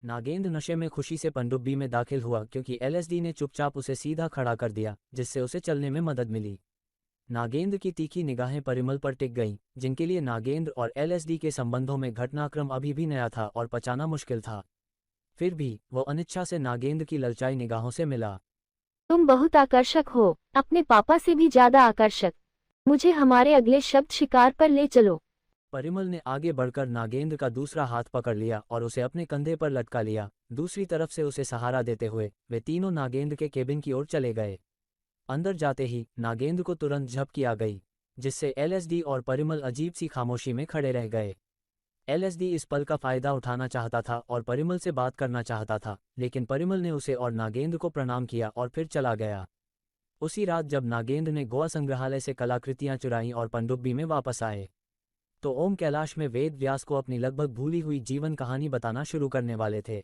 नागेंद्र नशे में खुशी से पनडुब्बी में दाखिल हुआ क्योंकि एलएसडी ने चुपचाप उसे सीधा खड़ा कर दिया, जिससे उसे चलने में मदद मिली। नागेंद्र की तीखी निगाहें परिमल पर टिक गईं, जिनके लिए नागेंद्र और एलएसडी के संबंधों में घटनाक्रम अभी भी नया था और पचाना मुश्किल था। फिर भी वो अनिच्छा से नागेंद्र की ललचाई निगाहों से मिला। तुम बहुत आकर्षक हो, अपने पापा से भी ज्यादा आकर्षक। मुझे हमारे अगले शब्द शिकार पर ले चलो। परिमल ने आगे बढ़कर नागेंद्र का दूसरा हाथ पकड़ लिया और उसे अपने कंधे पर लटका लिया। दूसरी तरफ से उसे सहारा देते हुए वे तीनों नागेंद्र के केबिन की ओर चले गए। अंदर जाते ही नागेंद्र को तुरंत झपकी आ गई, जिससे एलएसडी और परिमल अजीब सी खामोशी में खड़े रह गए। एलएसडी इस पल का फायदा उठाना चाहता था और परिमल से बात करना चाहता था, लेकिन परिमल ने उसे और नागेंद्र को प्रणाम किया और फिर चला गया। उसी रात जब नागेंद्र ने गोवा संग्रहालय से कलाकृतियां चुराईं और पनडुब्बी में वापस आए, तो ओम कैलाश में वेद व्यास को अपनी लगभग भूली हुई जीवन कहानी बताना शुरू करने वाले थे।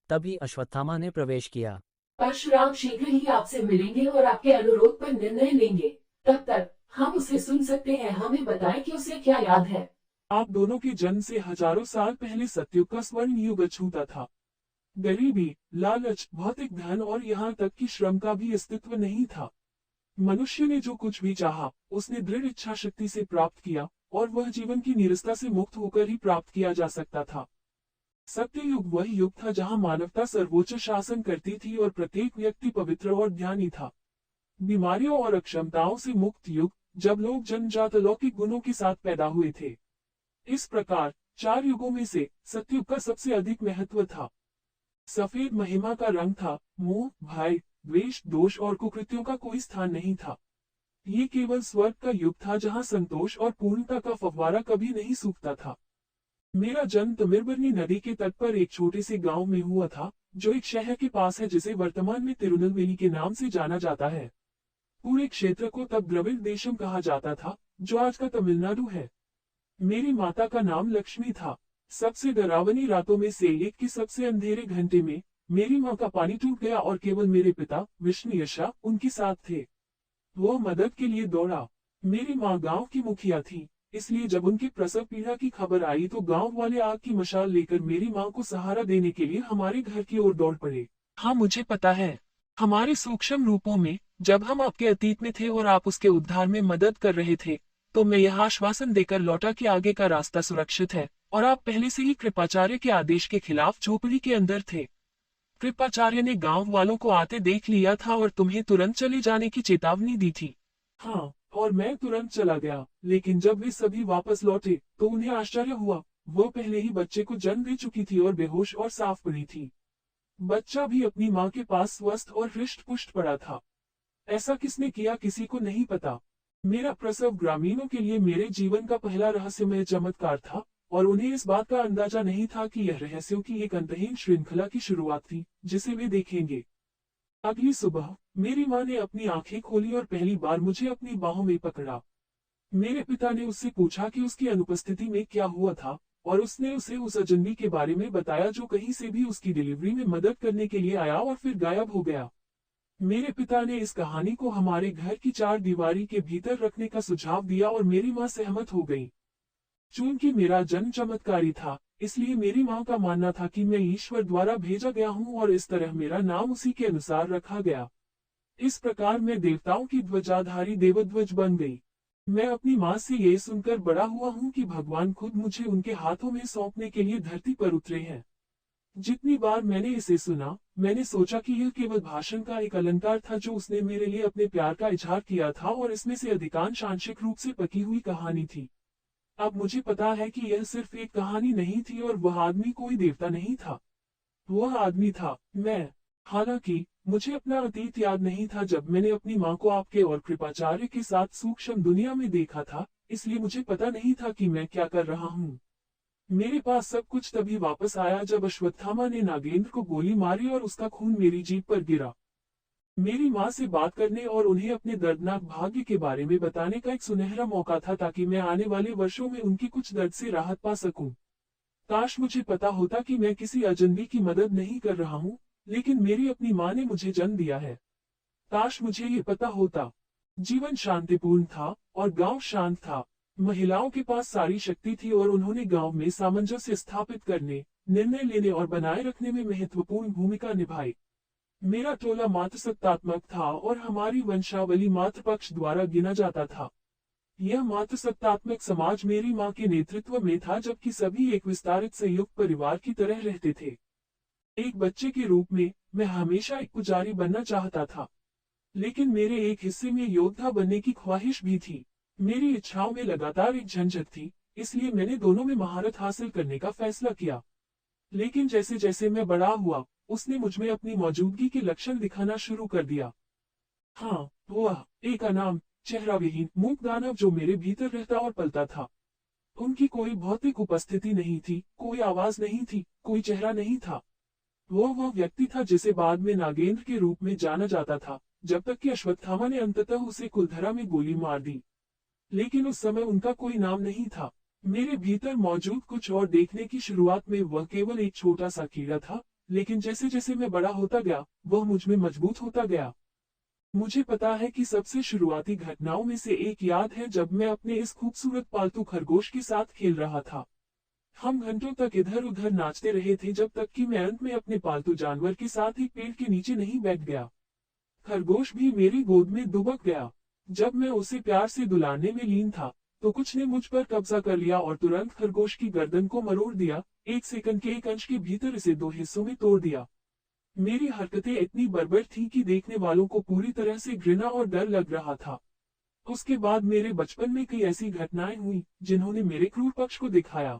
तभी अश्वत्थामा ने प्रवेश किया। परशुराम शीघ्र ही आपसे मिलेंगे और आपके अनुरोध पर निर्णय लेंगे। तब तक हम उसे सुन सकते हैं। हमें बताएं कि उसे क्या याद है। आप दोनों के जन्म से हजारों साल पहले सतयुग का स्वर्ण युग अछूता था। गरीबी, लालच, भौतिक धन और यहाँ तक कि श्रम का भी अस्तित्व नहीं था। मनुष्य ने जो कुछ भी चाहा, उसने दृढ़ इच्छा शक्ति से प्राप्त किया और वह जीवन की निरस्ता से मुक्त होकर ही प्राप्त किया जा सकता था। सत्ययुग वह युग था जहाँ मानवता सर्वोच्च शासन करती थी और प्रत्येक व्यक्ति पवित्र और ज्ञानी था। बीमारियों और अक्षमताओं से मुक्त युग, जब लोग जन्मजात अलौकिक गुणों के साथ पैदा हुए थे। इस प्रकार 4 युगों में से सतयुग का सबसे अधिक महत्व था। सफेद महिमा का रंग था, मोह, भय, द्वेष, दोष और कुकृत्यों का कोई स्थान नहीं था। ये केवल स्वर्ग का युग था जहाँ संतोष और पूर्णता का फव्वारा कभी नहीं सूखता था। मेरा जन्म तमिरबरनी नदी के तट पर एक छोटे से गांव में हुआ था, जो एक शहर के पास है जिसे वर्तमान में तिरुनेलवेली के नाम से जाना जाता है। पूरे क्षेत्र को तब द्रविड़ देशम कहा जाता था, जो आज का तमिलनाडु है। मेरी माता का नाम लक्ष्मी था। सबसे डरावनी रातों में से एक की सबसे अंधेरे घंटे में मेरी माँ का पानी टूट गया और केवल मेरे पिता विष्णु यशा उनके साथ थे। वो मदद के लिए दौड़ा। मेरी माँ गांव की मुखिया थी, इसलिए जब उनकी प्रसव पीड़ा की खबर आई तो गांव वाले आग की मशाल लेकर मेरी माँ को सहारा देने के लिए हमारे घर की ओर दौड़ पड़े। हाँ, मुझे पता है, हमारे सूक्ष्म रूपों में जब हम आपके अतीत में थे और आप उसके उद्धार में मदद कर रहे थे, तो मैं यह आश्वासन देकर लौटा कि आगे का रास्ता सुरक्षित है और आप पहले से ही कृपाचार्य के आदेश के खिलाफ झोपड़ी के अंदर थे। कृपाचार्य ने गांव वालों को आते देख लिया था और तुम्हें तुरंत चले जाने की चेतावनी दी थी। हाँ, और मैं तुरंत चला गया, लेकिन जब वे सभी वापस लौटे तो उन्हें आश्चर्य हुआ। वो पहले ही बच्चे को जन्म दे चुकी थी और बेहोश और साफ पड़ी थी। बच्चा भी अपनी माँ के पास स्वस्थ और हृष्ट पुष्ट पड़ा था। ऐसा किसने किया, किसी को नहीं पता। मेरा प्रसव ग्रामीणों के लिए मेरे जीवन का पहला रहस्यमय चमत्कार था और उन्हें इस बात का अंदाजा नहीं था कि यह रहस्यों की एक अंतहीन श्रृंखला की शुरुआत थी, जिसे वे देखेंगे। अगली सुबह मेरी माँ ने अपनी आंखें खोली और पहली बार मुझे अपनी बाहों में पकड़ा। मेरे पिता ने उससे पूछा कि उसकी अनुपस्थिति में क्या हुआ था और उसने उसे उस अजनबी के बारे में बताया जो कहीं से भी उसकी डिलीवरी में मदद करने के लिए आया और फिर गायब हो गया। मेरे पिता ने इस कहानी को हमारे घर की 4 दीवारी के भीतर रखने का सुझाव दिया और मेरी माँ सहमत हो गई। चूंकि मेरा जन्म चमत्कारी था, इसलिए मेरी माँ का मानना था कि मैं ईश्वर द्वारा भेजा गया हूँ और इस तरह मेरा नाम उसी के अनुसार रखा गया। इस प्रकार मैं देवताओं की ध्वजाधारी देवध्वज बन गई। मैं अपनी माँ से ये सुनकर बड़ा हुआ हूँ कि भगवान खुद मुझे उनके हाथों में सौंपने के लिए धरती पर उतरे हैं। जितनी बार मैंने इसे सुना, मैंने सोचा कि यह केवल भाषण का एक अलंकार था जो उसने मेरे लिए अपने प्यार का इजहार किया था और इसमें से अधिकांश आंशिक रूप से पकी हुई कहानी थी। अब मुझे पता है कि यह सिर्फ एक कहानी नहीं थी और वह आदमी कोई देवता नहीं था। वह आदमी था मैं। हालांकि मुझे अपना अतीत याद नहीं था जब मैंने अपनी माँ को आपके और कृपाचार्य के साथ सूक्ष्म दुनिया में देखा था, इसलिए मुझे पता नहीं था कि मैं क्या कर रहा हूँ। मेरे पास सब कुछ तभी वापस आया जब अश्वत्थामा ने नागेंद्र को गोली मारी और उसका खून मेरी जीभ पर गिरा। मेरी माँ से बात करने और उन्हें अपने दर्दनाक भाग्य के बारे में बताने का एक सुनहरा मौका था ताकि मैं आने वाले वर्षों में उनकी कुछ दर्द से राहत पा सकूं। काश मुझे पता होता कि मैं किसी अजनबी की मदद नहीं कर रहा हूँ, लेकिन मेरी अपनी माँ ने मुझे जन्म दिया है। काश मुझे ये पता होता। जीवन शांतिपूर्ण था और गांव शांत था। महिलाओं के पास सारी शक्ति थी और उन्होंने गांव में सामंजस्य स्थापित करने, निर्णय लेने और बनाए रखने में महत्वपूर्ण भूमिका निभाई। मेरा टोला मातृसत्तात्मक था और हमारी वंशावली मातृपक्ष द्वारा गिना जाता था। यह मातृसत्तात्मक समाज मेरी मां के नेतृत्व में था, जबकि सभी एक विस्तारित संयुक्त परिवार की तरह रहते थे। एक बच्चे के रूप में मैं हमेशा एक पुजारी बनना चाहता था, लेकिन मेरे एक हिस्से में योद्धा बनने की ख्वाहिश भी थी। मेरी इच्छाओं में लगातार एक झंझट थी, इसलिए मैंने दोनों में महारत हासिल करने का फैसला किया। लेकिन जैसे जैसे मैं बड़ा हुआ, उसने मुझमें अपनी मौजूदगी के लक्षण दिखाना शुरू कर दिया। हाँ, वह एक अनाम, चेहरा विहीन मूक दानव जो मेरे भीतर रहता और पलता था। उनकी कोई भौतिक उपस्थिति नहीं थी, कोई आवाज नहीं थी, कोई चेहरा नहीं था। वह व्यक्ति था जिसे बाद में नागेंद्र के रूप में जाना जाता था, जब तक कि अश्वत्थामा ने अंततः उसे कुलधरा में गोली मार दी। लेकिन उस समय उनका कोई नाम नहीं था। मेरे भीतर मौजूद कुछ और देखने की शुरुआत में वह केवल एक छोटा सा कीड़ा था, लेकिन जैसे जैसे मैं बड़ा होता गया, वह मुझमें मजबूत होता गया। मुझे पता है कि सबसे शुरुआती घटनाओं में से एक याद है जब मैं अपने इस खूबसूरत पालतू खरगोश के साथ खेल रहा था। हम घंटों तक इधर उधर नाचते रहे थे, जब तक कि मैं अंत में अपने पालतू जानवर के साथ एक पेड़ के नीचे नहीं बैठ गया। खरगोश भी मेरी गोद में दुबक गया। जब मैं उसे प्यार से दुलारने में लीन था, तो कुछ ने मुझ पर कब्जा कर लिया और तुरंत खरगोश की गर्दन को मरोड़ दिया। 1 सेकंड के एक अंश के भीतर इसे 2 हिस्सों में तोड़ दिया। मेरी हरकतें इतनी बर्बर थीं कि देखने वालों को पूरी तरह से घृणा और डर लग रहा था। उसके बाद मेरे बचपन में कई ऐसी घटनाएं हुई जिन्होंने मेरे क्रूर पक्ष को दिखाया।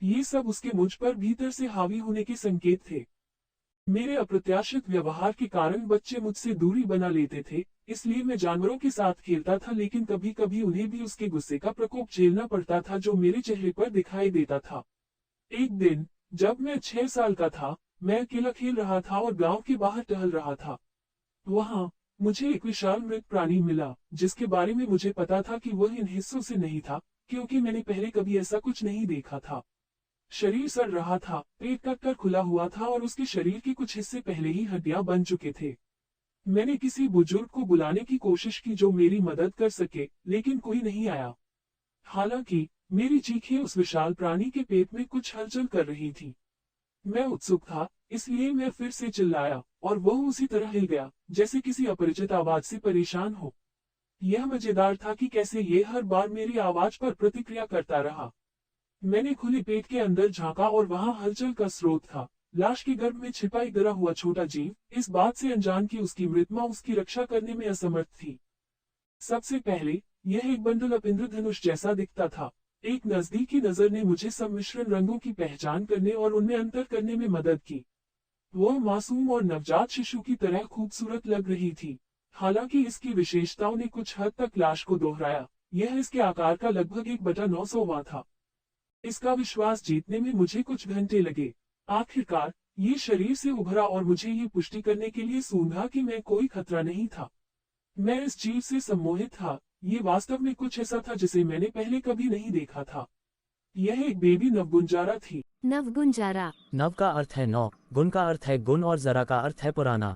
ये सब उसके मुझ पर भीतर से हावी होने के संकेत थे। मेरे अप्रत्याशित व्यवहार के कारण बच्चे मुझसे दूरी बना लेते थे, इसलिए मैं जानवरों के साथ खेलता था, लेकिन कभी कभी उन्हें भी उसके गुस्से का प्रकोप झेलना पड़ता था जो मेरे चेहरे पर दिखाई देता था। एक दिन जब मैं 6 साल का था, मैं अकेला खेल रहा था और गांव के बाहर टहल रहा था। वहां मुझे एक विशाल मृत प्राणी मिला, जिसके बारे में मुझे पता था कि वह इन हिस्सों से नहीं था, क्योंकि मैंने पहले कभी ऐसा कुछ नहीं देखा था। शरीर सड़ रहा था, पेट कटकर खुला हुआ था और उसके शरीर के कुछ हिस्से पहले ही हड्डियां बन चुके थे। मैंने किसी बुजुर्ग को बुलाने की कोशिश की जो मेरी मदद कर सके, लेकिन कोई नहीं आया। हालांकि मेरी चीखें उस विशाल प्राणी के पेट में कुछ हलचल कर रही थी। मैं उत्सुक था, इसलिए मैं फिर से चिल्लाया और वह उसी तरह हिल गया जैसे किसी अपरिचित आवाज से परेशान हो। यह मजेदार था कि कैसे ये हर बार मेरी आवाज पर प्रतिक्रिया करता रहा। मैंने खुले पेट के अंदर झांका और वहां हलचल का स्रोत था लाश के गर्भ में छिपा एक गिरा हुआ छोटा जीव, इस बात से अनजान कि उसकी मृतमा उसकी रक्षा करने में असमर्थ थी। सबसे पहले यह एक बंडल अप इंद्रधनुष जैसा दिखता था। एक नजदीकी नजर ने मुझे सम्मिश्रण रंगों की पहचान करने और उनमें अंतर करने में मदद की। वह मासूम और नवजात शिशु की तरह खूबसूरत लग रही थी। हालांकि इसकी विशेषताओं ने कुछ हद तक लाश को दोहराया। यह इसके आकार का लगभग 1/900वां था। इसका विश्वास जीतने में मुझे कुछ घंटे लगे। आखिरकार ये शरीर से उभरा और मुझे ये पुष्टि करने के लिए सूंघा कि मैं कोई खतरा नहीं था। मैं इस जीव से सम्मोहित था। ये वास्तव में कुछ ऐसा था जिसे मैंने पहले कभी नहीं देखा था। यह एक बेबी नवगुंजारा थी। नवगुंजारा। नव का अर्थ है नौ, गुण का अर्थ है गुण और जरा का अर्थ है पुराना।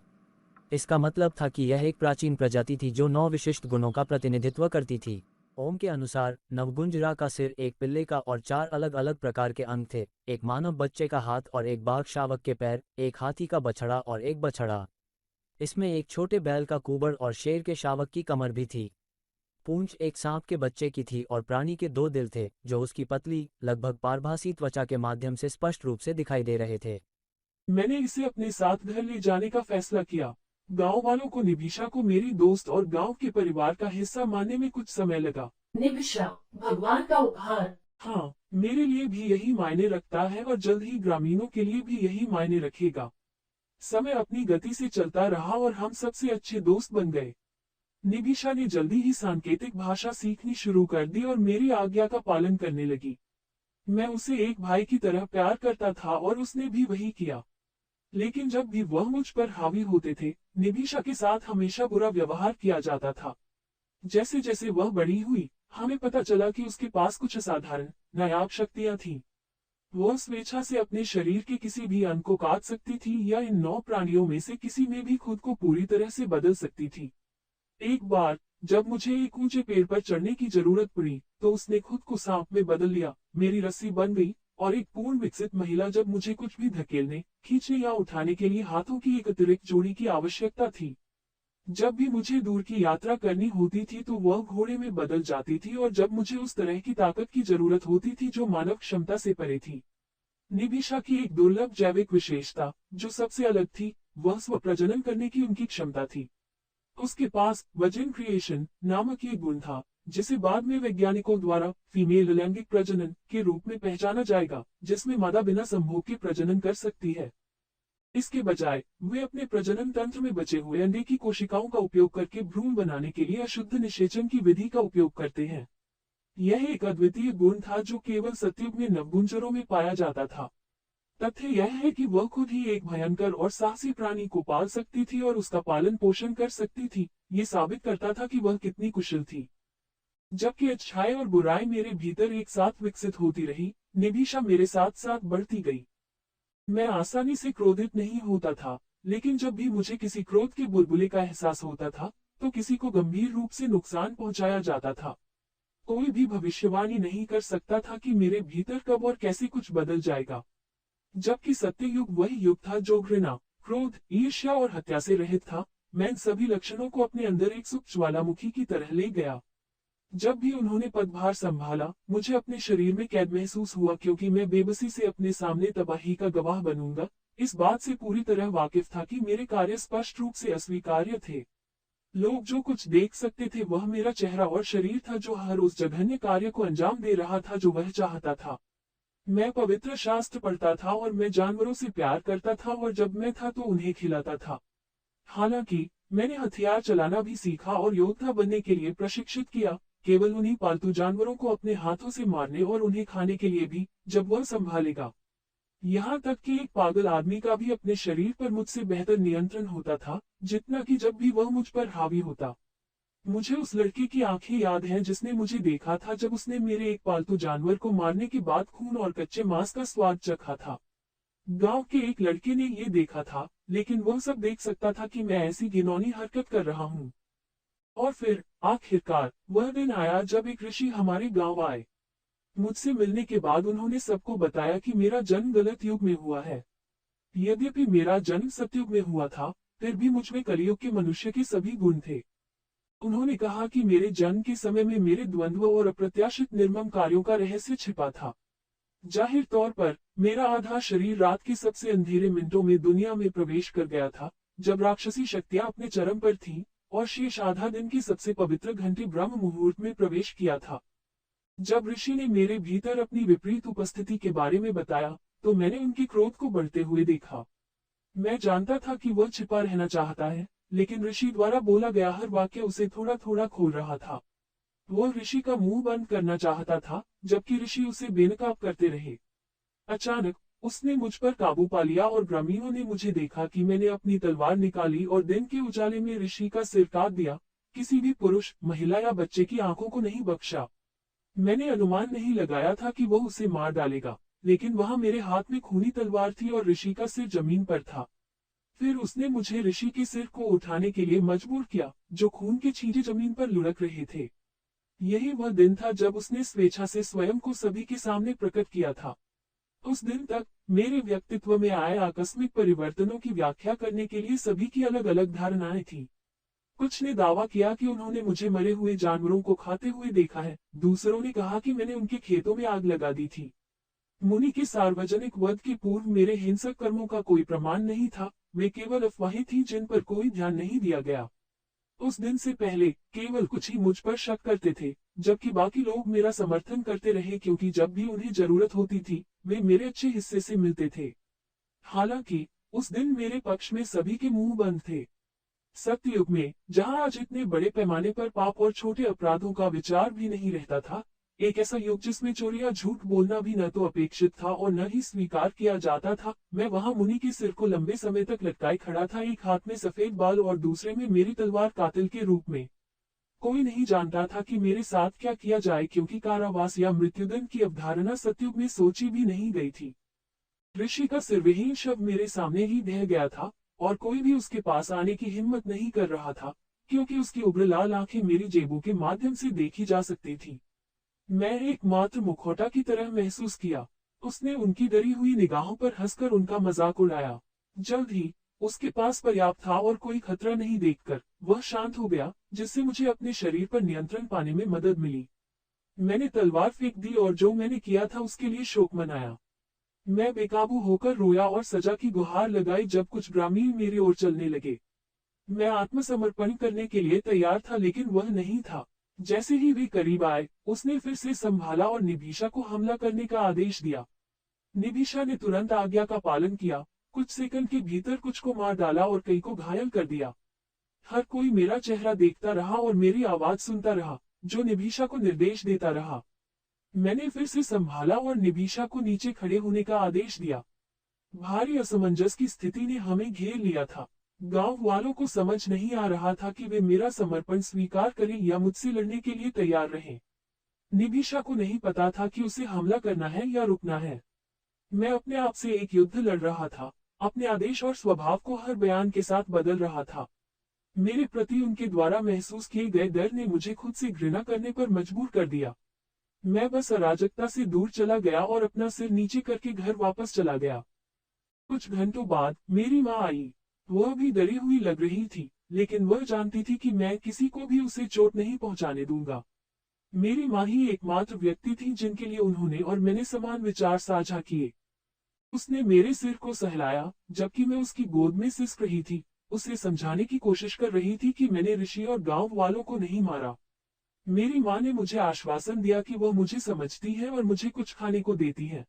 इसका मतलब था कि यह एक प्राचीन प्रजाति थी जो 9 विशिष्ट गुणों का प्रतिनिधित्व करती थी। ओम के अनुसार नवगुंजरा का सिर, एक पिल्ले का और 4 अलग अलग प्रकार के अंग थे, एक मानव बच्चे का हाथ और एक बाघ शावक के पैर, एक हाथी का बछड़ा और एक बछड़ा। इसमें एक छोटे बैल का कुबड़ और शेर के शावक की कमर भी थी। पूंछ एक सांप के बच्चे की थी और प्राणी के 2 दिल थे जो उसकी पतली, लगभग पारभासी त्वचा के माध्यम से स्पष्ट रूप से दिखाई दे रहे थे। मैंने इसे अपने साथ घर ले जाने का फैसला किया। गांव वालों को निभिशा को मेरी दोस्त और गांव के परिवार का हिस्सा मानने में कुछ समय लगा। निभिशा, भगवान का उपहार। हाँ, मेरे लिए भी यही मायने रखता है और जल्द ही ग्रामीणों के लिए भी यही मायने रखेगा। समय अपनी गति से चलता रहा और हम सबसे अच्छे दोस्त बन गए। निभिशा ने जल्दी ही सांकेतिक भाषा सीखनी शुरू कर दी और मेरी आज्ञा का पालन करने लगी। मैं उसे एक भाई की तरह प्यार करता था और उसने भी वही किया। लेकिन जब भी वह मुझ पर हावी होते थे, निभिशा के साथ हमेशा बुरा व्यवहार किया जाता था। जैसे जैसे वह बड़ी हुई, हमें पता चला कि उसके पास कुछ असाधारण, नायाब शक्तियां थीं। वह स्वेच्छा से अपने शरीर के किसी भी अंग को काट सकती थी या इन 9 प्राणियों में से किसी में भी खुद को पूरी तरह से बदल सकती थी। एक बार जब मुझे एक ऊंचे पेड़ पर चढ़ने की जरूरत पड़ी, तो उसने खुद को सांप में बदल लिया, मेरी रस्सी बन गई और एक पूर्ण विकसित महिला जब मुझे कुछ भी धकेलने, खींचने या उठाने के लिए हाथों की एक अतिरिक्त जोड़ी की आवश्यकता थी। जब भी मुझे दूर की यात्रा करनी होती थी तो वह घोड़े में बदल जाती थी, और जब मुझे उस तरह की ताकत की जरूरत होती थी जो मानव क्षमता से परे थी। निबिशा की एक दुर्लभ जैविक विशेषता जो सबसे अलग थी, वह स्व प्रजनन करने की उनकी क्षमता थी। उसके पास वजन क्रिएशन नामक एक गुण था, जिसे बाद में वैज्ञानिकों द्वारा फीमेल लैंगिक प्रजनन के रूप में पहचाना जाएगा, जिसमें मादा बिना संभोग के प्रजनन कर सकती है। इसके बजाय वे अपने प्रजनन तंत्र में बचे हुए अंडे की कोशिकाओं का उपयोग करके भ्रूण बनाने के लिए अशुद्ध निषेचन की विधि का उपयोग करते हैं। यह एक अद्वितीय गुण था जो केवल सतयुग में नवगुंजरों में पाया जाता था। तथ्य यह है कि वह खुद ही एक भयंकर और साहसी प्राणी को पाल सकती थी और उसका पालन पोषण कर सकती थी। ये साबित करता था कि वह कितनी कुशल थी। जबकि अच्छाई और बुराई मेरे भीतर एक साथ विकसित होती रही, निबिशा मेरे साथ साथ बढ़ती गई। मैं आसानी से क्रोधित नहीं होता था, लेकिन जब भी मुझे किसी क्रोध के बुलबुले का एहसास होता था तो किसी को गंभीर रूप से नुकसान पहुंचाया जाता था। कोई भी भविष्यवाणी नहीं कर सकता था कि मेरे भीतर कब और कैसे कुछ बदल जाएगा। जबकि सत्ययुग वही युग था जो घृणा, क्रोध, ईर्ष्या और हत्या से रहित था, मैं इन सभी लक्षणों को अपने अंदर एक सूक्ष्म ज्वालामुखी की तरह ले गया। जब भी उन्होंने पदभार संभाला, मुझे अपने शरीर में कैद महसूस हुआ, क्योंकि मैं बेबसी से अपने सामने तबाही का गवाह बनूंगा। इस बात से पूरी तरह वाकिफ था कि मेरे कार्य स्पष्ट रूप से अस्वीकार्य थे। लोग जो कुछ देख सकते थे वह मेरा चेहरा और शरीर था, जो हर उस जघन्य कार्य को अंजाम दे रहा था जो वह चाहता था। मैं पवित्र शास्त्र पढ़ता था और मैं जानवरों से प्यार करता था, और जब मैं था तो उन्हें खिलाता था। हालांकि मैंने हथियार चलाना भी सीखा और योद्धा बनने के लिए प्रशिक्षित किया, केवल उन्हीं पालतू जानवरों को अपने हाथों से मारने और उन्हें खाने के लिए भी, जब वह संभालेगा। यहाँ तक कि एक पागल आदमी का भी अपने शरीर पर मुझसे बेहतर नियंत्रण होता था, जितना कि जब भी वह मुझ पर हावी होता। मुझे उस लड़की की आंखें याद हैं जिसने मुझे देखा था जब उसने मेरे एक पालतू जानवर को मारने के बाद खून और कच्चे मांस का स्वाद चखा था। गांव के एक लड़के ने ये देखा था, लेकिन वह सब देख सकता था कि मैं ऐसी घिनौनी हरकत कर रहा हूँ। और फिर आखिरकार वह दिन आया जब एक ऋषि हमारे गांव आए। मुझसे मिलने के बाद उन्होंने सबको बताया कि मेरा जन्म गलत युग में हुआ है। यद्यपि मेरा जन्म सतयुग में हुआ था, फिर भी मुझ में कलियुग के मनुष्य के सभी गुण थे। उन्होंने कहा कि मेरे जन्म के समय में मेरे द्वंद्व और अप्रत्याशित निर्मम कार्यों का रहस्य छिपा था। जाहिर तौर पर मेरा आधा शरीर रात के सबसे अंधेरे मिनटों में दुनिया में प्रवेश कर गया था, जब राक्षसी शक्तियां अपने चरम पर थीं, और शेष आधा दिन की सबसे पवित्र घंटी ब्रह्म मुहूर्त में प्रवेश किया था। जब ऋषि ने मेरे भीतर अपनी विपरीत उपस्थिति के बारे में बताया, तो मैंने उनके क्रोध को बढ़ते हुए देखा। मैं जानता था कि वह छिपा रहना चाहता है, लेकिन ऋषि द्वारा बोला गया हर वाक्य उसे थोड़ा थोड़ा खोल रहा था। वह ऋषि का मुंह बंद करना चाहता था, जबकि ऋषि उसे बेनकाब करते रहे। अचानक उसने मुझ पर काबू पा लिया और ग्रामीणों ने मुझे देखा कि मैंने अपनी तलवार निकाली और दिन के उजाले में ऋषि का सिर काट दिया। किसी भी पुरुष, महिला या बच्चे की आंखों को नहीं बख्शा। मैंने अनुमान नहीं लगाया था कि वह उसे मार डालेगा, लेकिन वहां मेरे हाथ में खूनी तलवार थी और ऋषि का सिर जमीन पर था। फिर उसने मुझे ऋषि के सिर को उठाने के लिए मजबूर किया, जो खून के छींटे जमीन पर लुढ़क रहे थे। यही वह दिन था जब उसने स्वेच्छा से स्वयं को सभी के सामने प्रकट किया था। उस दिन तक मेरे व्यक्तित्व में आए आकस्मिक परिवर्तनों की व्याख्या करने के लिए सभी की अलग अलग धारणाएं थीं। कुछ ने दावा किया कि उन्होंने मुझे मरे हुए जानवरों को खाते हुए देखा है, दूसरों ने कहा कि मैंने उनके खेतों में आग लगा दी थी। मुनि के सार्वजनिक वध के पूर्व मेरे हिंसक कर्मों का कोई प्रमाण नहीं था, वे केवल अफवाहें थीं जिन पर कोई ध्यान नहीं दिया गया। उस दिन से पहले केवल कुछ ही मुझ पर शक करते थे, जबकि बाकी लोग मेरा समर्थन करते रहे, क्योंकि जब भी उन्हें जरूरत होती थी वे मेरे अच्छे हिस्से से मिलते थे। हालांकि उस दिन मेरे पक्ष में सभी के मुंह बंद थे। सत्ययुग में, जहां आज इतने बड़े पैमाने पर पाप और छोटे अपराधों का विचार भी नहीं रहता था, एक ऐसा युग जिसमें चोरी या झूठ बोलना भी न तो अपेक्षित था और न ही स्वीकार किया जाता था, मैं वहां मुनि के सिर को लंबे समय तक लटकाए खड़ा था, एक हाथ में सफेद बाल और दूसरे में मेरी तलवार कातिल के रूप में। कोई नहीं जानता था कि मेरे साथ क्या किया जाए, क्योंकि कारावास या मृत्युदंड की अवधारणा सतयुग में सोची भी नहीं गई थी। ऋषि का सिरविहीन शव मेरे सामने ही ढह गया था, और कोई भी उसके पास आने की हिम्मत नहीं कर रहा था, क्योंकि उसकी उग्र लाल आंखें मेरी जेबों के माध्यम से देखी जा सकती थी। मैं एकमात्र मुखौटा की तरह महसूस किया। उसने उनकी डरी हुई निगाहों पर हंसकर उनका मजाक उड़ाया। जल्द ही उसके पास पर्याप्त था और कोई खतरा नहीं देखकर वह शांत हो गया, जिससे मुझे अपने शरीर पर नियंत्रण पाने में मदद मिली। मैंने तलवार फेंक दी और जो मैंने किया था उसके लिए शोक मनाया। मैं बेकाबू होकर रोया और सजा की गुहार लगाई जब कुछ ग्रामीण मेरी ओर चलने लगे। मैं आत्मसमर्पण करने के लिए तैयार था, लेकिन वह नहीं था। जैसे ही वे करीब आए, उसने फिर से संभाला और निभीषा को हमला करने का आदेश दिया। निभीषा ने तुरंत आज्ञा का पालन किया, कुछ सेकंड के भीतर कुछ को मार डाला और कई को घायल कर दिया। हर कोई मेरा चेहरा देखता रहा और मेरी आवाज सुनता रहा, जो निभीषा को निर्देश देता रहा। मैंने फिर से संभाला और निभीषा को नीचे खड़े होने का आदेश दिया। भारी असमंजस की स्थिति ने हमें घेर लिया था। गांव वालों को समझ नहीं आ रहा था कि वे मेरा समर्पण स्वीकार करें या मुझसे लड़ने के लिए तैयार रहें। निभीषा को नहीं पता था कि उसे हमला करना है या रुकना है। मैं अपने आप से एक युद्ध लड़ रहा था, अपने आदेश और स्वभाव को हर बयान के साथ बदल रहा था। मेरे प्रति उनके द्वारा महसूस किए गए डर ने मुझे खुद से घृणा करने पर मजबूर कर दिया। मैं बस अराजकता से दूर चला गया और अपना सिर नीचे करके घर वापस चला गया। कुछ घंटों बाद मेरी माँ आई। वह भी डरी हुई लग रही थी, लेकिन वह जानती थी कि मैं किसी को भी उसे चोट नहीं पहुंचाने दूंगा। मेरी माँ ही एकमात्र व्यक्ति थी जिनके लिए उन्होंने और मैंने समान विचार साझा किए। उसने मेरे सिर को सहलाया जबकि मैं उसकी गोद में सिसक रही थी, उसे समझाने की कोशिश कर रही थी कि मैंने ऋषि और गांव वालों को नहीं मारा। मेरी माँ ने मुझे आश्वासन दिया कि वह मुझे समझती है और मुझे कुछ खाने को देती है।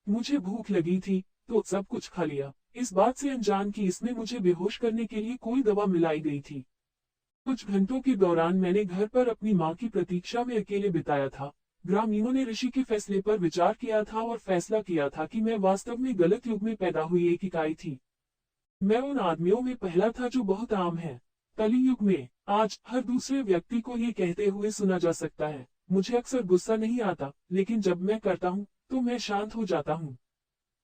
मुझे भूख लगी थी तो सब कुछ खा लिया, इस बात से अनजान कि इसमें मुझे बेहोश करने के लिए कोई दवा मिलाई गई थी। कुछ घंटों के दौरान मैंने घर पर अपनी माँ की प्रतीक्षा में अकेले बिताया था। ग्रामीणों ने ऋषि के फैसले पर विचार किया था और फैसला किया था कि मैं वास्तव में गलत युग में पैदा हुई एक इकाई थी। मैं उन आदमियों में पहला था जो बहुत आम है। कलियुग में आज हर दूसरे व्यक्ति को ये कहते हुए सुना जा सकता है, मुझे अक्सर गुस्सा नहीं आता, लेकिन जब मैं करता हूँ तो मैं शांत हो जाता हूँ।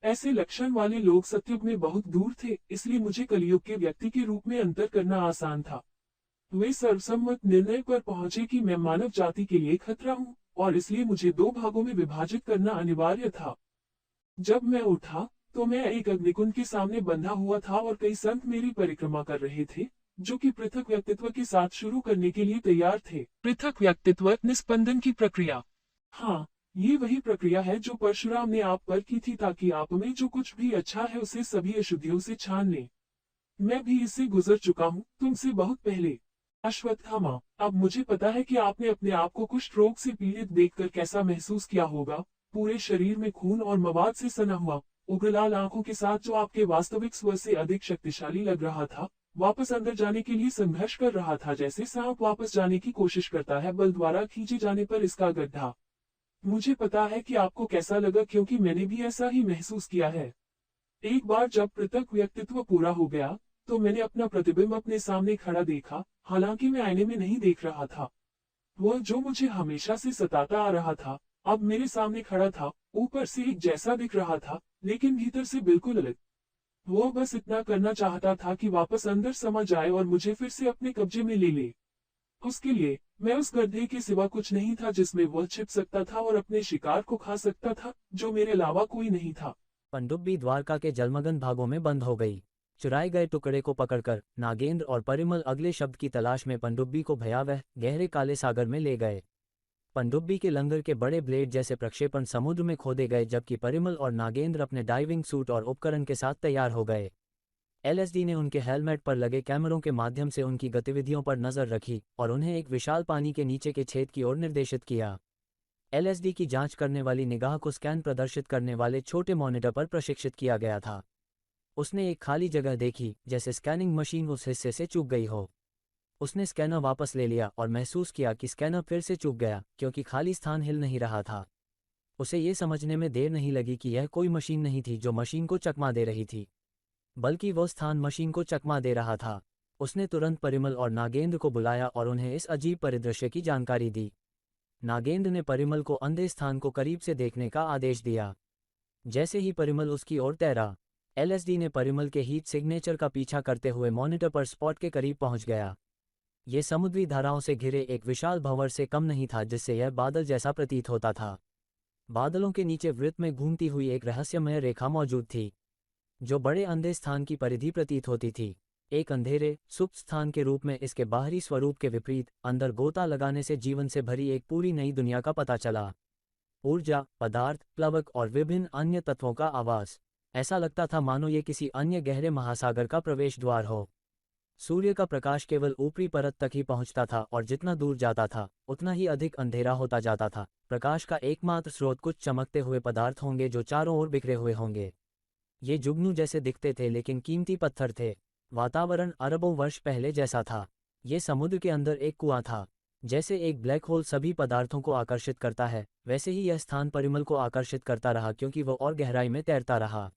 ऐसे लक्षण वाले लोग सतयुग में बहुत दूर थे, इसलिए मुझे कलियुग के व्यक्ति के रूप में अंतर करना आसान था। वे सर्वसम्मत निर्णय पर पहुंचे कि मैं मानव जाति के लिए खतरा हूँ और इसलिए मुझे दो भागों में विभाजित करना अनिवार्य था। जब मैं उठा तो मैं एक अग्निकुंड के सामने बंधा हुआ था और कई संत मेरी परिक्रमा कर रहे थे, जो कि पृथक व्यक्तित्व के साथ शुरू करने के लिए तैयार थे। पृथक व्यक्तित्व निस्पंदन की प्रक्रिया। हाँ, ये वही प्रक्रिया है जो परशुराम ने आप पर की थी, ताकि आप में जो कुछ भी अच्छा है उसे सभी अशुद्धियों से छान ले। मैं भी इससे गुजर चुका हूँ, तुमसे बहुत पहले। अश्वत्थामा, अब मुझे पता है कि आपने अपने आप को कुष्ठ रोग से पीड़ित देखकर कैसा महसूस किया होगा। पूरे शरीर में खून और मवाद से सना हुआ, उग्रलाल आंखों के साथ, जो आपके वास्तविक स्वर से अधिक शक्तिशाली लग रहा था, वापस अंदर जाने के लिए संघर्ष कर रहा था, जैसे सांप वापस जाने की कोशिश करता है बल द्वारा खींचे जाने पर इसका गड्ढा। मुझे पता है कि आपको कैसा लगा, क्योंकि मैंने भी ऐसा ही महसूस किया है। एक बार जब पृथक व्यक्तित्व पूरा हो गया तो मैंने अपना प्रतिबिंब अपने सामने खड़ा देखा, हालांकि मैं आईने में नहीं देख रहा था। वह जो मुझे हमेशा से सताता आ रहा था, अब मेरे सामने खड़ा था। ऊपर से एक जैसा दिख रहा था, लेकिन भीतर से बिल्कुल अलग। वो बस इतना करना चाहता था कि वापस अंदर समा जाए और मुझे फिर से अपने कब्जे में ले ले। उसके लिए मैं उस गड्ढे के सिवा कुछ नहीं था जिसमें वह छिप सकता था और अपने शिकार को खा सकता था, जो मेरे अलावा कोई नहीं था। पनडुब्बी द्वारका के जलमग्न भागों में बंद हो गई। चुराए गए टुकड़े को पकड़कर नागेंद्र और परिमल अगले शब्द की तलाश में पनडुब्बी को भयावह गहरे काले सागर में ले गए। पनडुब्बी के लंगर के बड़े ब्लेड जैसे प्रक्षेपण समुद्र में खोदे गए, जबकि परिमल और नागेंद्र अपने डाइविंग सूट और उपकरण के साथ तैयार हो गए। एलएसडी ने उनके हेलमेट पर लगे कैमरों के माध्यम से उनकी गतिविधियों पर नजर रखी और उन्हें एक विशाल पानी के नीचे के छेद की ओर निर्देशित किया। एलएसडी की जांच करने वाली निगाह को स्कैन प्रदर्शित करने वाले छोटे मॉनिटर पर प्रशिक्षित किया गया था। उसने एक खाली जगह देखी, जैसे स्कैनिंग मशीन उस हिस्से से चूक गई हो। उसने स्कैनर वापस ले लिया और महसूस किया कि स्कैनर फिर से चूक गया, क्योंकि खाली स्थान हिल नहीं रहा था। उसे ये समझने में देर नहीं लगी कि यह कोई मशीन नहीं थी जो मशीन को चकमा दे रही थी, बल्कि वो स्थान मशीन को चकमा दे रहा था। उसने तुरंत परिमल और नागेंद्र को बुलाया और उन्हें इस अजीब परिदृश्य की जानकारी दी। नागेंद्र ने परिमल को अंधे स्थान को करीब से देखने का आदेश दिया। जैसे ही परिमल उसकी ओर तैरा, एलएसडी ने परिमल के हीट सिग्नेचर का पीछा करते हुए मॉनिटर पर स्पॉट के करीब पहुंच गया। ये समुद्री धाराओं से घिरे एक विशाल भंवर से कम नहीं था, जिससे यह बादल जैसा प्रतीत होता था। बादलों के नीचे वृत्त में घूमती हुई एक रहस्यमय रेखा मौजूद थी, जो बड़े अंधे स्थान की परिधि प्रतीत होती थी। एक अंधेरे सुप्त स्थान के रूप में इसके बाहरी स्वरूप के विपरीत अंदर गोता लगाने से जीवन से भरी एक पूरी नई दुनिया का पता चला। ऊर्जा, पदार्थ, प्लवक और विभिन्न अन्य तत्वों का आवास। ऐसा लगता था मानो ये किसी अन्य गहरे महासागर का प्रवेश द्वार हो। सूर्य का प्रकाश केवल ऊपरी परत तक ही पहुंचता था और जितना दूर जाता था उतना ही अधिक अंधेरा होता जाता था। प्रकाश का एकमात्र स्रोत कुछ चमकते हुए पदार्थ होंगे जो चारों ओर बिखरे हुए होंगे। ये जुगनू जैसे दिखते थे लेकिन कीमती पत्थर थे। वातावरण अरबों वर्ष पहले जैसा था। ये समुद्र के अंदर एक कुआं था। जैसे एक ब्लैक होल सभी पदार्थों को आकर्षित करता है, वैसे ही यह स्थान परिमल को आकर्षित करता रहा, क्योंकि वह और गहराई में तैरता रहा।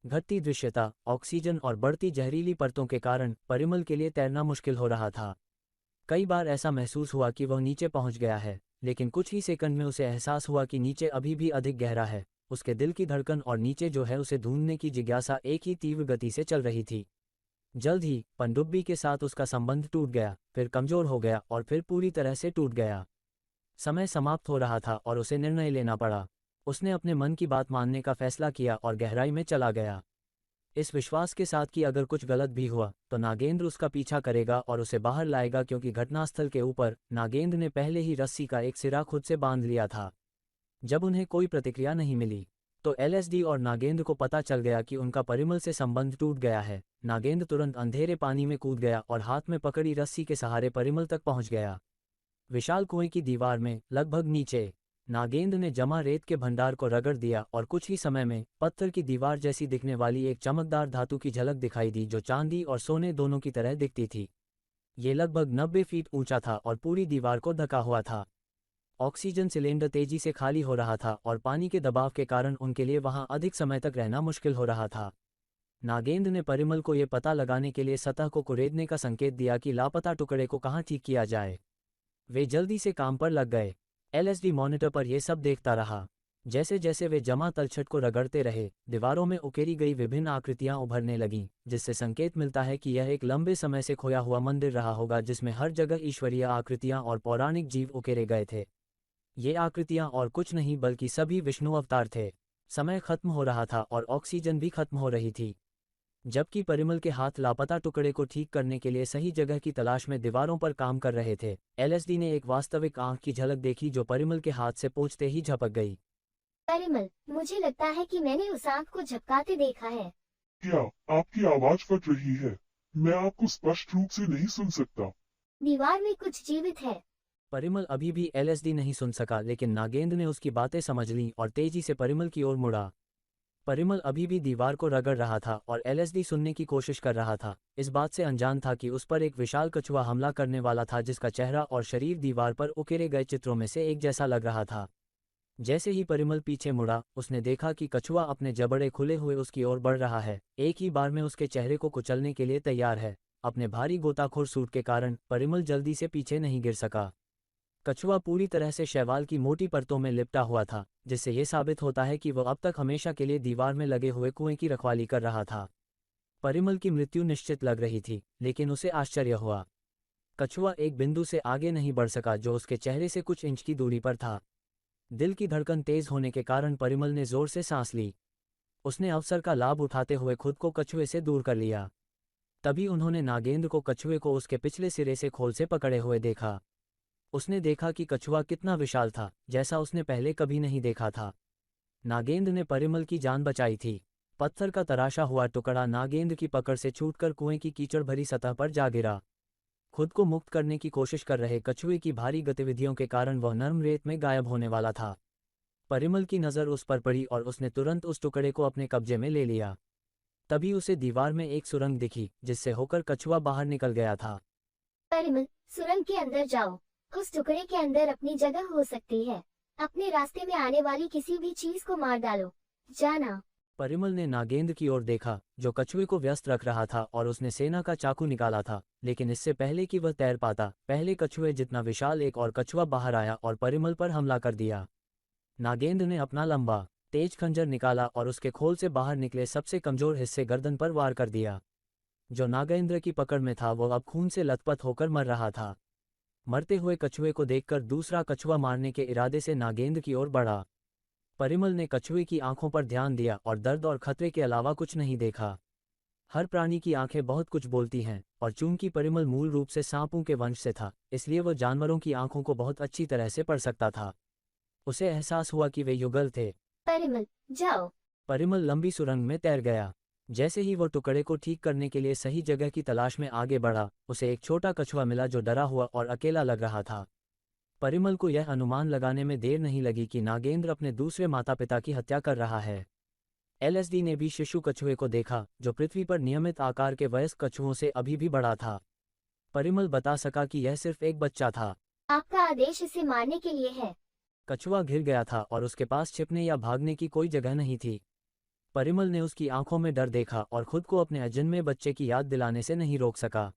घटती दृश्यता, ऑक्सीजन और बढ़ती जहरीली परतों के कारण परिमल के लिए तैरना मुश्किल हो रहा था। कई बार ऐसा महसूस हुआ कि वह नीचे पहुंच गया है, लेकिन कुछ ही सेकंड में उसे एहसास हुआ कि नीचे अभी भी अधिक गहरा है। उसके दिल की धड़कन और नीचे जो है उसे ढूंढने की जिज्ञासा एक ही तीव्र गति से चल रही थी। जल्द ही पनडुब्बी के साथ उसका संबंध टूट गया, फिर कमजोर हो गया और फिर पूरी तरह से टूट गया। समय समाप्त हो रहा था और उसे निर्णय लेना पड़ा। उसने अपने मन की बात मानने का फैसला किया और गहराई में चला गया, इस विश्वास के साथ कि अगर कुछ गलत भी हुआ तो नागेंद्र उसका पीछा करेगा और उसे बाहर लाएगा, क्योंकि घटनास्थल के ऊपर नागेंद्र ने पहले ही रस्सी का एक सिरा खुद से बांध लिया था। जब उन्हें कोई प्रतिक्रिया नहीं मिली तो एलएसडी और नागेंद्र को पता चल गया कि उनका परिमल से संबंध टूट गया है। नागेंद्र तुरंत अंधेरे पानी में कूद गया और हाथ में पकड़ी रस्सी के सहारे परिमल तक पहुंच गया। विशाल कुएं की दीवार में लगभग नीचे नागेंद्र ने जमा रेत के भंडार को रगड़ दिया और कुछ ही समय में पत्थर की दीवार जैसी दिखने वाली एक चमकदार धातु की झलक दिखाई दी, जो चांदी और सोने दोनों की तरह दिखती थी। ये लगभग 90 फीट ऊंचा था और पूरी दीवार को ढका हुआ था। ऑक्सीजन सिलेंडर तेजी से खाली हो रहा था और पानी के दबाव के कारण उनके लिए वहां अधिक समय तक रहना मुश्किल हो रहा था। नागेंद्र ने परिमल को यह पता लगाने के लिए सतह को कुरेदने का संकेत दिया कि लापता टुकड़े को कहां ठीक किया जाए। वे जल्दी से काम पर लग गए। एलएसडी मॉनिटर पर यह सब देखता रहा। जैसे जैसे वे जमा तलछट को रगड़ते रहे, दीवारों में उकेरी गई विभिन्न आकृतियां उभरने लगीं, जिससे संकेत मिलता है कि यह एक लंबे समय से खोया हुआ मंदिर रहा होगा, जिसमें हर जगह ईश्वरीय आकृतियां और पौराणिक जीव उकेरे गए थे। ये आकृतियां और कुछ नहीं बल्कि सभी विष्णु अवतार थे। समय खत्म हो रहा था और ऑक्सीजन भी खत्म हो रही थी। जबकि परिमल के हाथ लापता टुकड़े को ठीक करने के लिए सही जगह की तलाश में दीवारों पर काम कर रहे थे, एलएसडी ने एक वास्तविक आंख की झलक देखी जो परिमल के हाथ से पहुंचते ही झपक गई। परिमल, मुझे लगता है कि मैंने उस आंख को झपकाते देखा है। क्या आपकी आवाज फट रही है? मैं आपको स्पष्ट रूप से नहीं सुन सकता। दीवार में कुछ जीवित है। परिमल अभी भी एलएसडी नहीं सुन सका, लेकिन नागेंद्र ने उसकी बातें समझ लीं और तेजी से परिमल की ओर मुड़ा। परिमल अभी भी दीवार को रगड़ रहा था और एलएसडी सुनने की कोशिश कर रहा था, इस बात से अनजान था कि उस पर एक विशाल कछुआ हमला करने वाला था, जिसका चेहरा और शरीर दीवार पर उकेरे गए चित्रों में से एक जैसा लग रहा था। जैसे ही परिमल पीछे मुड़ा, उसने देखा कि कछुआ अपने जबड़े खुले हुए उसकी ओर बढ़ रहा है, एक ही बार में उसके चेहरे को कुचलने के लिए तैयार है। अपने भारी गोताखोर सूट के कारण परिमल जल्दी से पीछे नहीं गिर सका। कछुआ पूरी तरह से शैवाल की मोटी परतों में लिपटा हुआ था, जिससे यह साबित होता है कि वह अब तक हमेशा के लिए दीवार में लगे हुए कुएं की रखवाली कर रहा था। परिमल की मृत्यु निश्चित लग रही थी, लेकिन उसे आश्चर्य हुआ। कछुआ एक बिंदु से आगे नहीं बढ़ सका जो उसके चेहरे से कुछ इंच की दूरी पर था। दिल की धड़कन तेज होने के कारण परिमल ने जोर से सांस ली। उसने अवसर का लाभ उठाते हुए खुद को कछुए से दूर कर लिया। तभी उन्होंने नागेंद्र को कछुए को उसके पिछले सिरे से खोल से पकड़े हुए देखा। उसने देखा कि कछुआ कितना विशाल था, जैसा उसने पहले कभी नहीं देखा था। नागेंद्र ने परिमल की जान बचाई थी। पत्थर का तराशा हुआ टुकड़ा नागेंद्र की पकड़ से छूटकर कुएं की कीचड़ भरी सतह पर जा गिरा। खुद को मुक्त करने की कोशिश कर रहे कछुए की भारी गतिविधियों के कारण वह नर्म रेत में गायब होने वाला था। परिमल की नज़र उस पर पड़ी और उसने तुरंत उस टुकड़े को अपने कब्जे में ले लिया। तभी उसे दीवार में एक सुरंग दिखी, जिससे होकर कछुआ बाहर निकल गया था। परिमल, सुरंग के अंदर जाओ। उस टुकड़े के अंदर अपनी जगह हो सकती है। अपने रास्ते में आने वाली किसी भी चीज को मार डालो। जाना। परिमल ने नागेंद्र की ओर देखा, जो कछुए को व्यस्त रख रहा था, और उसने सेना का चाकू निकाला था। लेकिन इससे पहले कि वह तैर पाता, पहले कछुए जितना विशाल एक और कछुआ बाहर आया और परिमल पर हमला कर दिया। नागेंद्र ने अपना लंबा तेज खंजर निकाला और उसके खोल से बाहर निकले सबसे कमजोर हिस्से गर्दन पर वार कर दिया। जो नागेंद्र की पकड़ में था वो अब खून से लथपथ होकर मर रहा था। मरते हुए कछुए को देखकर दूसरा कछुआ मारने के इरादे से नागेंद्र की ओर बढ़ा। परिमल ने कछुए की आंखों पर ध्यान दिया और दर्द और खतरे के अलावा कुछ नहीं देखा। हर प्राणी की आंखें बहुत कुछ बोलती हैं, और चूंकि परिमल मूल रूप से सांपों के वंश से था, इसलिए वह जानवरों की आंखों को बहुत अच्छी तरह से पढ़ सकता था। उसे एहसास हुआ कि वे युगल थे। परिमल, जाओ। परिमल लंबी सुरंग में तैर गया। जैसे ही वो टुकड़े को ठीक करने के लिए सही जगह की तलाश में आगे बढ़ा, उसे एक छोटा कछुआ मिला जो डरा हुआ और अकेला लग रहा था। परिमल को यह अनुमान लगाने में देर नहीं लगी कि नागेंद्र अपने दूसरे माता पिता की हत्या कर रहा है। एलएसडी ने भी शिशु कछुए को देखा, जो पृथ्वी पर नियमित आकार के वयस्क कछुओं से अभी भी बड़ा था। परिमल बता सका कि यह सिर्फ एक बच्चा था। आपका आदेश इसे मारने के लिए है। कछुआ घिर गया था और उसके पास छिपने या भागने की कोई जगह नहीं थी। परिमल ने उसकी आंखों में डर देखा और खुद को अपने अजन्मे बच्चे की याद दिलाने से नहीं रोक सका।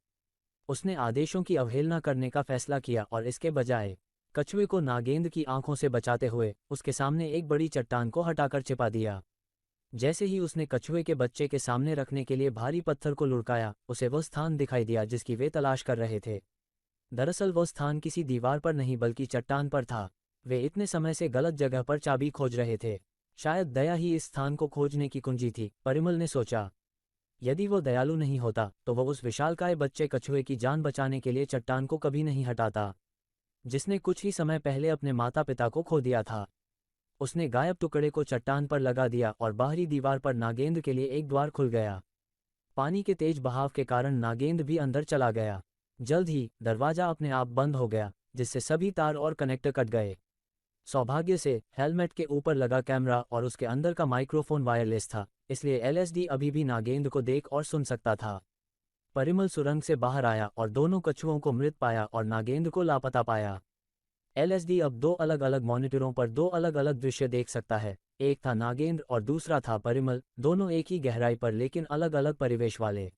उसने आदेशों की अवहेलना करने का फैसला किया और इसके बजाय कछुए को नागेंद्र की आंखों से बचाते हुए उसके सामने एक बड़ी चट्टान को हटाकर छिपा दिया। जैसे ही उसने कछुए के बच्चे के सामने रखने के लिए भारी पत्थर को लुढ़काया, उसे वह स्थान दिखाई दिया जिसकी वे तलाश कर रहे थे। दरअसल वह स्थान किसी दीवार पर नहीं बल्कि चट्टान पर था। वे इतने समय से गलत जगह पर चाबी खोज रहे थे। शायद दया ही इस स्थान को खोजने की कुंजी थी, परिमल ने सोचा। यदि वो दयालु नहीं होता तो वह उस विशालकाय बच्चे कछुए की जान बचाने के लिए चट्टान को कभी नहीं हटाता, जिसने कुछ ही समय पहले अपने माता पिता को खो दिया था। उसने गायब टुकड़े को चट्टान पर लगा दिया और बाहरी दीवार पर नागेंद्र के लिए एक द्वार खुल गया। पानी के तेज बहाव के कारण नागेंद्र भी अंदर चला गया। जल्द ही दरवाजा अपने आप बंद हो गया, जिससे सभी तार और कनेक्टर कट गए। सौभाग्य से हेलमेट के ऊपर लगा कैमरा और उसके अंदर का माइक्रोफोन वायरलेस था, इसलिए एलएसडी अभी भी नागेंद्र को देख और सुन सकता था। परिमल सुरंग से बाहर आया और दोनों कछुओं को मृत पाया और नागेंद्र को लापता पाया। एलएसडी अब दो अलग अलग मॉनिटरों पर दो अलग अलग दृश्य देख सकता है। एक था नागेंद्र और दूसरा था परिमल, दोनों एक ही गहराई पर लेकिन अलग अलग परिवेश वाले।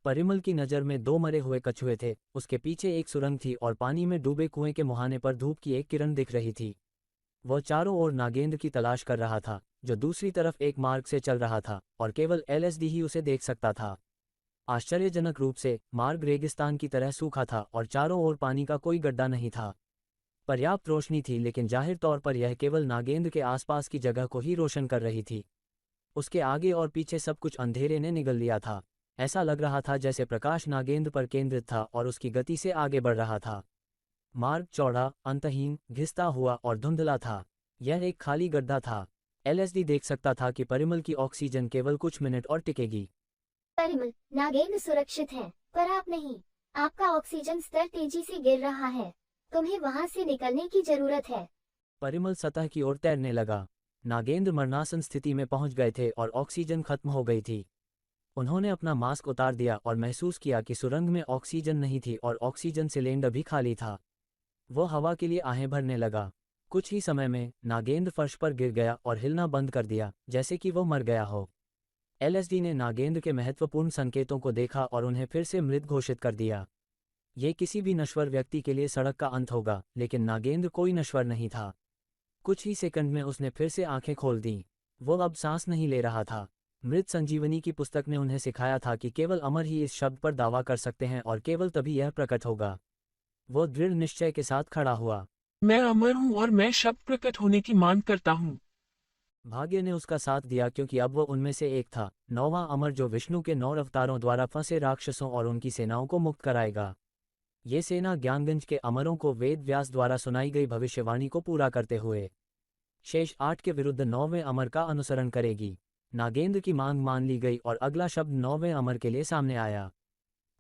परिमल की नज़र में दो मरे हुए कछुए थे, उसके पीछे एक सुरंग थी और पानी में डूबे कुएं के मुहाने पर धूप की एक किरण दिख रही थी। वह चारों ओर नागेंद्र की तलाश कर रहा था, जो दूसरी तरफ एक मार्ग से चल रहा था और केवल एलएसडी ही उसे देख सकता था। आश्चर्यजनक रूप से मार्ग रेगिस्तान की तरह सूखा था और चारों ओर पानी का कोई गड्ढा नहीं था। पर्याप्त रोशनी थी, लेकिन जाहिर तौर पर यह केवल नागेंद्र के आसपास की जगह को ही रोशन कर रही थी। उसके आगे और पीछे सब कुछ अंधेरे ने निगल लिया था। ऐसा लग रहा था जैसे प्रकाश नागेंद्र पर केंद्रित था और उसकी गति से आगे बढ़ रहा था। मार्ग चौड़ा, अंतहीन, घिसता हुआ और धुंधला था। यह एक खाली गड्ढा था। एलएसडी देख सकता था कि परिमल की ऑक्सीजन केवल कुछ मिनट और टिकेगी। परिमल, नागेंद्र सुरक्षित है, पर आप नहीं। आपका ऑक्सीजन स्तर तेजी से गिर रहा है। तुम्हें वहां से निकलने की जरूरत है। परिमल सतह की ओर तैरने लगा। नागेंद्र मरणासन स्थिति में पहुंच गए थे और ऑक्सीजन खत्म हो गई थी। उन्होंने अपना मास्क उतार दिया और महसूस किया कि सुरंग में ऑक्सीजन नहीं थी और ऑक्सीजन सिलेंडर भी खाली था। वो हवा के लिए आहें भरने लगा। कुछ ही समय में नागेंद्र फर्श पर गिर गया और हिलना बंद कर दिया, जैसे कि वो मर गया हो। एलएसडी ने नागेंद्र के महत्वपूर्ण संकेतों को देखा और उन्हें फिर से मृत घोषित कर दिया। ये किसी भी नश्वर व्यक्ति के लिए सड़क का अंत होगा, लेकिन नागेंद्र कोई नश्वर नहीं था। कुछ ही सेकंड में उसने फिर से आंखें खोल दीं। वो अब सांस नहीं ले रहा था। मृत संजीवनी की पुस्तक ने उन्हें सिखाया था कि केवल अमर ही इस शब्द पर दावा कर सकते हैं और केवल तभी यह प्रकट होगा। वो दृढ़ निश्चय के साथ खड़ा हुआ। मैं अमर हूँ और मैं शब्द प्रकट होने की मांग करता हूँ। भाग्य ने उसका साथ दिया, क्योंकि अब वो उनमें से एक था, नौवां अमर, जो विष्णु के 9 अवतारों द्वारा फंसे राक्षसों और उनकी सेनाओं को मुक्त कराएगा। ये सेना ज्ञानगंज के अमरों को वेद व्यास द्वारा सुनाई गई भविष्यवाणी को पूरा करते हुए शेष 8 के विरुद्ध 9वें अमर का अनुसरण करेगी। नागेंद्र की मांग मान ली गई और अगला शब्द 9वें अमर के लिए सामने आया।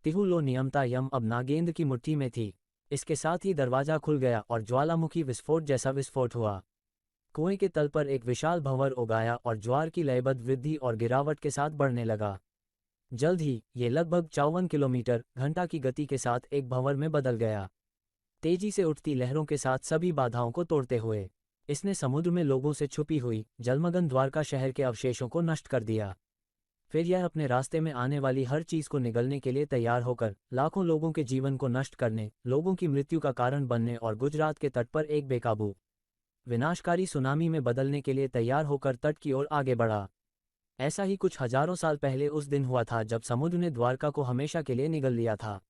तिहुलो नियमता यम अब नागेंद्र की मुट्ठी में थी। इसके साथ ही दरवाजा खुल गया और ज्वालामुखी विस्फोट जैसा विस्फोट हुआ। कुएं के तल पर एक विशाल भंवर उगाया और ज्वार की लयबद्ध वृद्धि और गिरावट के साथ बढ़ने लगा। जल्द ही ये लगभग 54 किलोमीटर घंटा की गति के साथ एक भंवर में बदल गया, तेजी से उठती लहरों के साथ सभी बाधाओं को तोड़ते हुए। इसने समुद्र में लोगों से छुपी हुई जलमग्न द्वारका शहर के अवशेषों को नष्ट कर दिया। फिर यह अपने रास्ते में आने वाली हर चीज को निगलने के लिए तैयार होकर लाखों लोगों के जीवन को नष्ट करने, लोगों की मृत्यु का कारण बनने और गुजरात के तट पर एक बेकाबू विनाशकारी सुनामी में बदलने के लिए तैयार होकर तट की ओर आगे बढ़ा। ऐसा ही कुछ हजारों साल पहले उस दिन हुआ था जब समुद्र ने द्वारका को हमेशा के लिए निगल लिया था।